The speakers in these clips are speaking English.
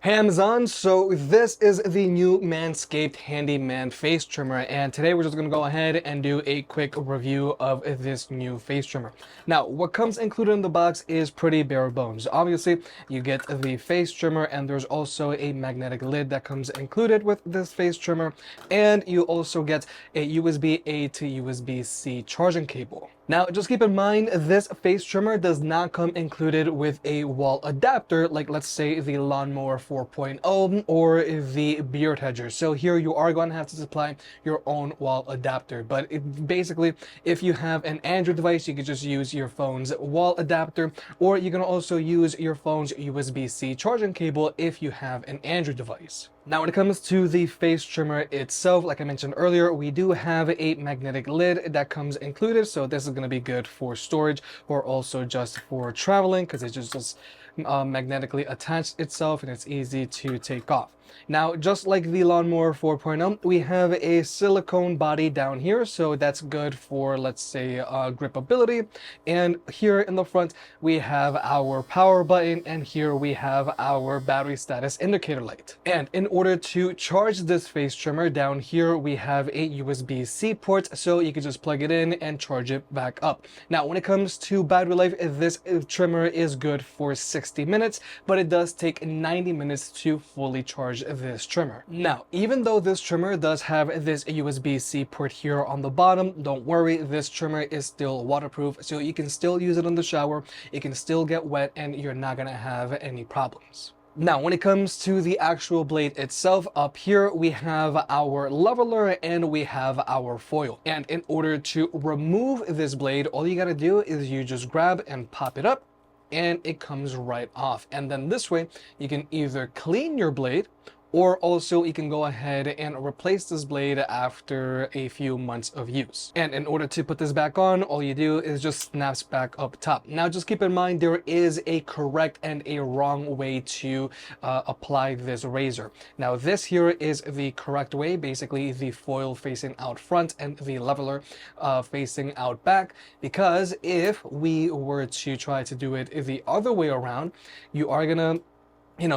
Hey Amazon, so this is the new Manscaped Handyman face trimmer, and today we're just going to go ahead and do a quick review of this new face trimmer. Now, what comes included in the box is pretty bare bones. Obviously, you get the face trimmer, and there's also a magnetic lid that comes included with this face trimmer, and you also get a USB-A to USB-C charging cable. Now, just keep in mind, this face trimmer does not come included with a wall adapter, like let's say the Lawnmower 4.0 or the beard hedger. So here you are going to have to supply your own wall adapter. But basically, if you have an Android device, you can just use your phone's wall adapter, or you can also use your phone's USB-C charging cable if you have an Android device. Now, when it comes to the face trimmer itself, like I mentioned earlier, we do have a magnetic lid that comes included. So this is going to be good for storage or also just for traveling because it just magnetically attached itself and it's easy to take off. Now, just like the Lawnmower 4.0, we have a silicone body down here, so that's good for, let's say, gripability. And here in the front, we have our power button, and here we have our battery status indicator light. And in order to charge this face trimmer, down here we have a USB-C port, so you can just plug it in and charge it back up. Now, when it comes to battery life, this trimmer is good for 60 minutes, but it does take 90 minutes to fully charge this trimmer. Now, even though this trimmer does have this USB-C port here on the bottom, don't worry, this trimmer is still waterproof, so you can still use it in the shower, it can still get wet, and you're not gonna have any problems. Now, when it comes to the actual blade itself, up here we have our leveler and we have our foil. And in order to remove this blade, all you gotta do is you just grab and pop it up, and it comes right off. And then this way, you can either clean your blade, or also you can go ahead and replace this blade after a few months of use. And in order to put this back on, all you do is just snaps back up top. Now, just keep in mind, there is a correct and a wrong way to apply this razor. Now, this here is the correct way, basically the foil facing out front and the leveler facing out back, because if we were to try to do it the other way around, you are gonna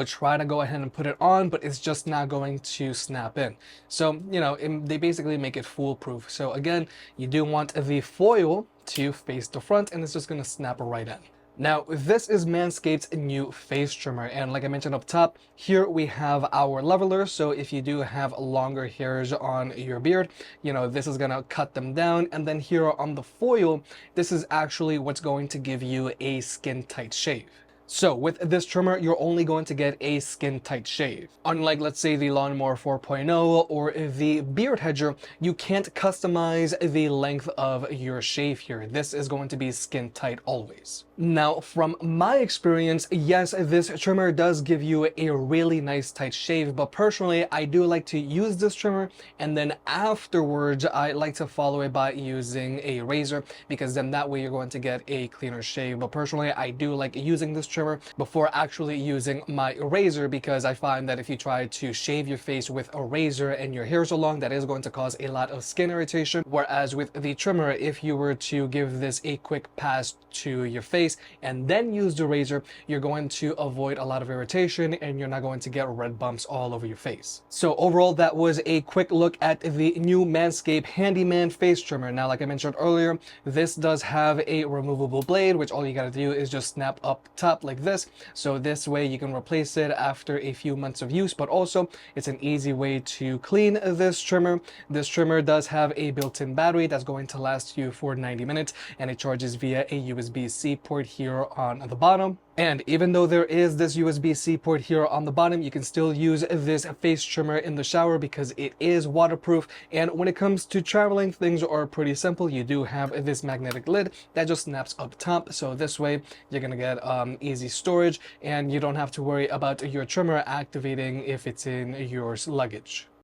try to go ahead and put it on, but it's just not going to snap in. So, they basically make it foolproof. So again, you do want the foil to face the front and it's just going to snap right in. Now, this is Manscaped's new face trimmer, and like I mentioned up top, here we have our leveler, so if you do have longer hairs on your beard, this is gonna cut them down, and then here on the foil, this is actually what's going to give you a skin-tight shave. So with this trimmer, you're only going to get a skin-tight shave. Unlike, let's say, the Lawnmower 4.0 or the beard hedger, you can't customize the length of your shave here. This is going to be skin-tight always. Now, from my experience, yes, this trimmer does give you a really nice tight shave, but personally, I do like to use this trimmer, and then afterwards, I like to follow it by using a razor, because then that way you're going to get a cleaner shave. But personally, I do like using this trimmer before actually using my razor, because I find that if you try to shave your face with a razor and your hair is so long, that is going to cause a lot of skin irritation. Whereas with the trimmer, if you were to give this a quick pass to your face and then use the razor, you're going to avoid a lot of irritation and you're not going to get red bumps all over your face. So overall, that was a quick look at the new Manscaped Handyman face trimmer. Now, like I mentioned earlier, this does have a removable blade, which all you gotta do is just snap up top like this. So this way you can replace it after a few months of use, but also it's an easy way to clean this trimmer. This trimmer does have a built-in battery that's going to last you for 90 minutes, and it charges via a USB-C port here on the bottom. And even though there is this USB-C port here on the bottom, you can still use this face trimmer in the shower because it is waterproof. And when it comes to traveling, things are pretty simple. You do have this magnetic lid that just snaps up top. So this way you're gonna get easy storage, and you don't have to worry about your trimmer activating if it's in your luggage.